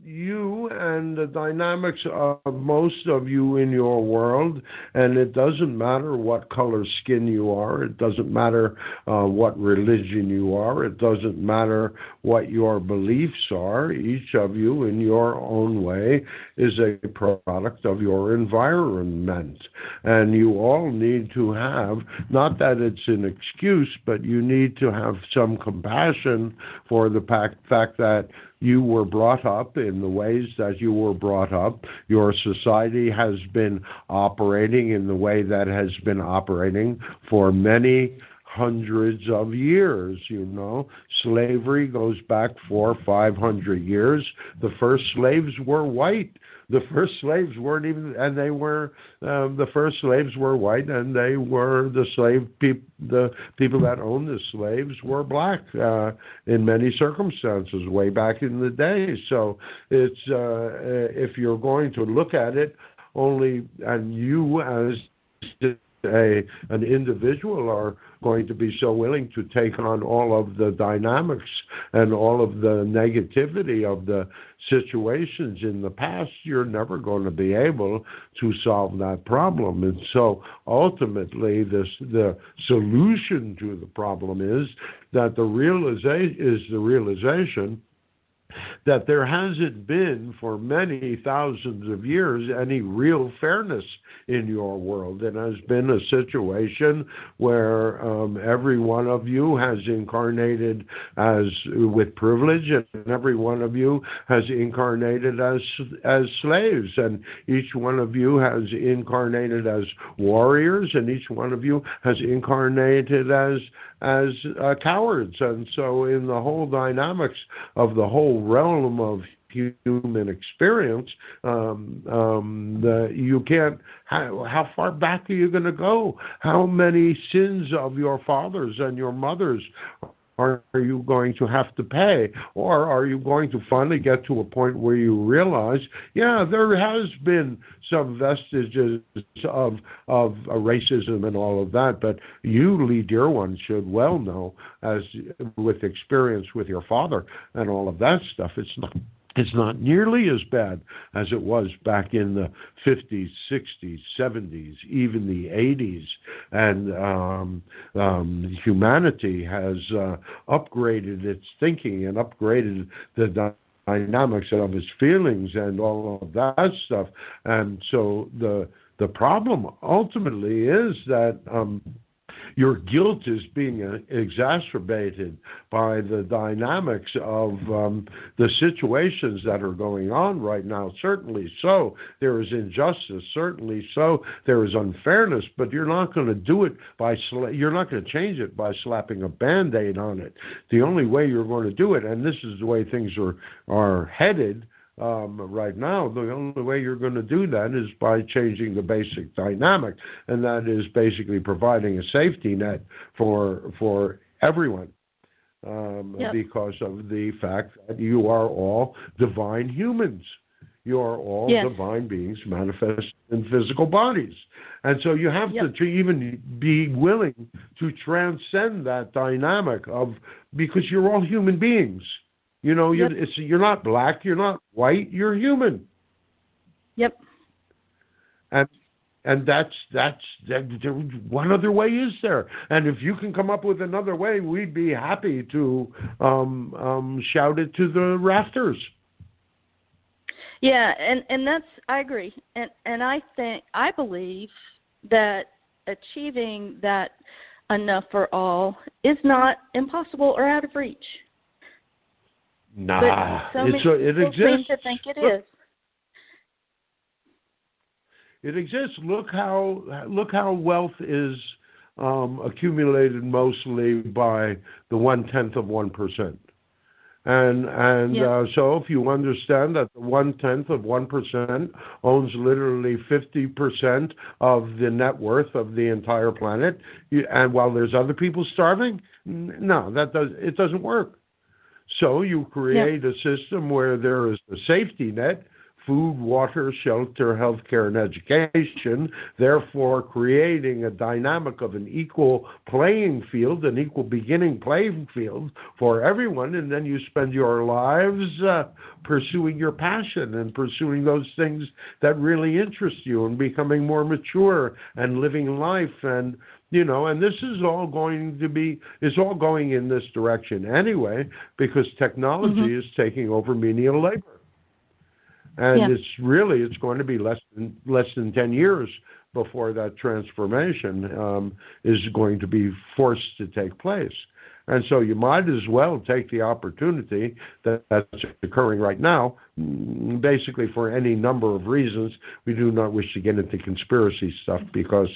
you and the dynamics of most of you in your world, and it doesn't matter what color skin you are, it doesn't matter what religion you are, it doesn't matter what your beliefs are. Each of you in your own way is a product of your environment. And you all need to have, not that it's an excuse, but you need to have some compassion for the fact that you were brought up in the ways that you were brought up. Your society has been operating in the way that has been operating for many hundreds of years. Slavery goes back 400 or 500 years. The first slaves were white. The first slaves weren't even, and they were, the first slaves were white, and they were the people that owned the slaves were black in many circumstances way back in the day. So it's, if you're going to look at it only, and you as an individual are going to be so willing to take on all of the dynamics and all of the negativity of the situations in the past, you're never going to be able to solve that problem. And so ultimately the solution to the problem is that the realization that there hasn't been for many thousands of years any real fairness in your world. It has been a situation where every one of you has incarnated as with privilege, and every one of you has incarnated as slaves, and each one of you has incarnated as warriors, and each one of you has incarnated as cowards. And so in the whole dynamics of the whole realm of human experience, you can't, how far back are you going to go? How many sins of your fathers and your mothers are you going to have to pay? Or are you going to finally get to a point where you realize, yeah, there has been some vestiges of racism and all of that, but you, Lee dear one, should well know, as with experience with your father and all of that stuff, it's not nearly as bad as it was back in the 50s, 60s, 70s, even the 80s. And humanity has upgraded its thinking and upgraded the dynamics of its feelings and all of that stuff. And so the problem ultimately is that your guilt is being exacerbated by the dynamics of the situations that are going on right now. Certainly so, there is injustice. Certainly so, there is unfairness. But you're not going to do it by you're not going to change it by slapping a Band-Aid on it. The only way you're going to do it, and this is the way things are headed. Right now, the only way you're going to do that is by changing the basic dynamic, and that is basically providing a safety net for everyone, because of the fact that you are all divine humans. You are all divine beings manifest in physical bodies. And so you have to even be willing to transcend that dynamic because you're all human beings. You're not black, you're not white, you're human. Yep. And that's one other way is there. And if you can come up with another way, we'd be happy to shout it to the rafters. Yeah, and that's, I agree. And I believe that achieving that enough for all is not impossible or out of reach. Nah, so many it exists. Seem to think it is. It exists. Look how wealth is accumulated mostly by the 1/10 of 1%. And so if you understand that the 1/10 of 1% owns literally 50% of the net worth of the entire planet, and while there's other people starving, no, it doesn't work. So you create a system where there is a safety net food, water, shelter, healthcare, and education, therefore creating a dynamic of an equal playing field, an equal beginning playing field for everyone, and then you spend your lives pursuing your passion and pursuing those things that really interest you and becoming more mature and living life. And and this is all going in this direction anyway, because technology is taking over menial labor. And it's going to be less than 10 years before that transformation is going to be forced to take place. And so you might as well take the opportunity that's occurring right now, basically for any number of reasons. We do not wish to get into conspiracy stuff because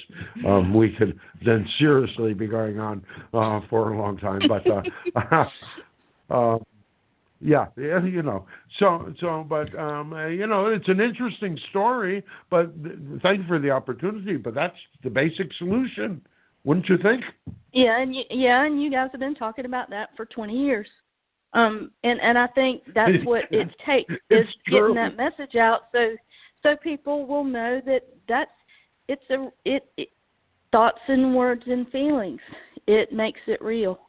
we could then seriously be going on for a long time. But it's an interesting story. But thank you for the opportunity. But that's the basic solution. Wouldn't you think? Yeah, and you guys have been talking about that for 20 years, and I think that's what it takes is getting that message out, so people will know that it's thoughts and words and feelings. It makes it real.